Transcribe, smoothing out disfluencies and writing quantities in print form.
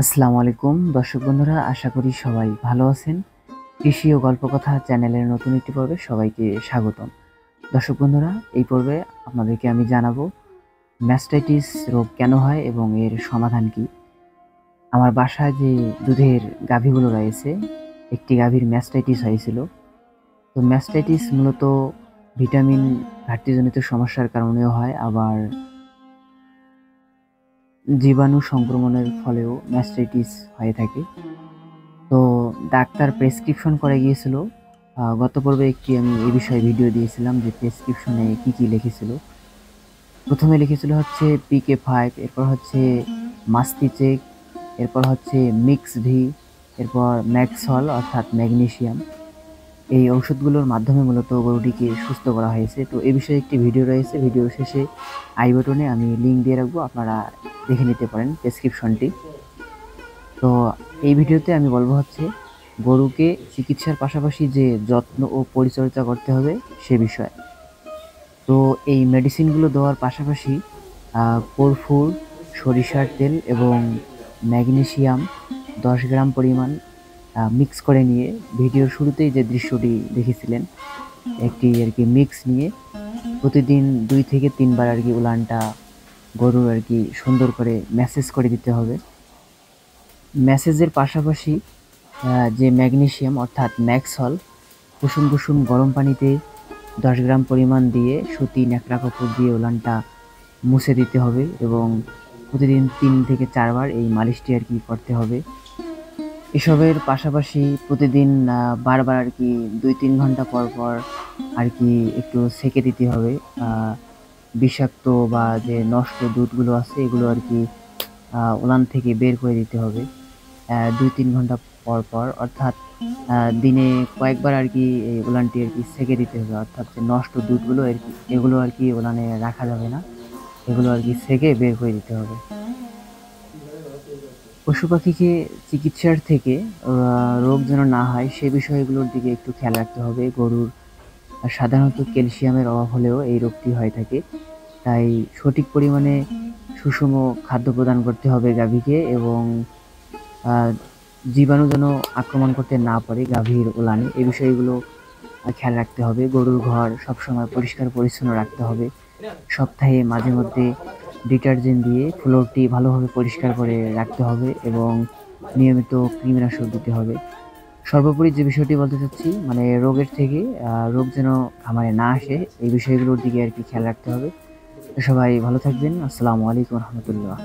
আসসালামু আলাইকুম দর্শক বন্ধুরা, আশা করি সবাই ভালো আছেন। কৃষি ও গল্পকথা চ্যানেলের নতুন একটি পর্বে সবাইকে স্বাগতম। দর্শক বন্ধুরা, এই পর্বে আপনাদেরকে আমি জানাবো ম্যাস্টাইটিস রোগ কেন হয় এবং এর সমাধান কি। আমার বাসায় যে দুধের গাভীগুলো রয়েছে, একটি গাভীর ম্যাস্টাইটিস হয়েছিল। তো ম্যাস্টাইটিস মূলত ভিটামিন ঘাটতিজনিত সমস্যার কারণেও হয়, আবার জীবাণু সংক্রমণের ফলেও ম্যাস্টাইটিস হয়ে থাকে। তো ডাক্তার প্রেসক্রিপশন করে গিয়েছিল। গত পর্বে একটি আমি এই বিষয়ে ভিডিও দিয়েছিলাম যে প্রেসক্রিপশনে কি লিখেছিল। প্রথমে লিখেছিল হচ্ছে PK5, এরপর হচ্ছে মাস্টিচেক, এরপর হচ্ছে মিক্স ভি, এরপর ম্যাক্সল অর্থাৎ ম্যাগনেসিয়াম। এই ঔষধগুলোর মাধ্যমে মূলত গরুটিকে সুস্থ করা হয়েছে। তো এই বিষয়ে একটি ভিডিও রয়েছে, ভিডিও শেষে আই বাটনে আমি লিঙ্ক দিয়ে রাখবো, আপনারা দেখে নিতে পারেন প্রেসক্রিপশনটি। তো এই ভিডিওতে আমি বলবো হচ্ছে গরুকে চিকিৎসার পাশাপাশি যে যত্ন ও পরিচর্যা করতে হবে সে বিষয়ে। তো এই মেডিসিনগুলো দেওয়ার পাশাপাশি কর্পূর, সরিষার তেল এবং ম্যাগনেসিয়াম 10 গ্রাম পরিমাণ মিক্স করে নিয়ে, ভিডিওর শুরুতেই যে দৃশ্যটি দেখেছিলেন, একটি আর কি মিক্স নিয়ে প্রতিদিন 2 থেকে 3 বার আর কি উলানটা গরুর আর কি সুন্দর করে ম্যাসেজ করে দিতে হবে। ম্যাসেজের পাশাপাশি যে ম্যাগনেসিয়াম অর্থাৎ ম্যাক্সল কুসুম কুসুম গরম পানিতে 10 গ্রাম পরিমাণ দিয়ে সুতি ন্যাকড়া কাপড় দিয়ে উলানটা মুছে দিতে হবে এবং প্রতিদিন 3 থেকে 4 বার এই মালিশটি আর কি করতে হবে। এসবের পাশাপাশি প্রতিদিন বারবার আর কি 2-3 ঘন্টা পর পর আর কি একটু সেকে দিতে হবে। বিষাক্ত বা যে নষ্ট দুধগুলো আছে এগুলো আর কি উলান থেকে বের করে দিতে হবে 2-3 ঘন্টা পর পর, অর্থাৎ দিনে কয়েকবার আর কি এই উলানটি আর কি সেকে দিতে হবে। অর্থাৎ যে নষ্ট দুধগুলো আর কি এগুলো আর কি উলানে রাখা যাবে না, এগুলো আর কি সেকে বের করে দিতে হবে। পশু পাখিকে চিকিৎসার থেকে রোগ যেন না হয় সে বিষয়গুলোর দিকে একটু খেয়াল রাখতে হবে। গরুর সাধারণত ক্যালসিয়ামের অভাব হলেও এই রোগটি হয়ে থাকে, তাই সঠিক পরিমাণে সুষম খাদ্য প্রদান করতে হবে গাভীকে এবং জীবাণু যেন আক্রমণ করতে না পারে গাভীর উলানে, এই বিষয়গুলো খেয়াল রাখতে হবে। গরুর ঘর সবসময় পরিষ্কার পরিচ্ছন্ন রাখতে হবে। সপ্তাহে মাঝে মধ্যে ডিটারজেন্ট দিয়ে ফ্লোরটি ভালোভাবে পরিষ্কার করে রাখতে হবে এবং নিয়মিত কৃমিনাশক দিতে হবে। সর্বোপরি যে বিষয়টি বলতে চাচ্ছি, মানে রোগের থেকে রোগ যেন খামারে না আসে এই বিষয়গুলোর দিকে আর কি খেয়াল রাখতে হবে। তো সবাই ভালো থাকবেন। আসসালামু আলাইকুম রহমতুল্লাহ।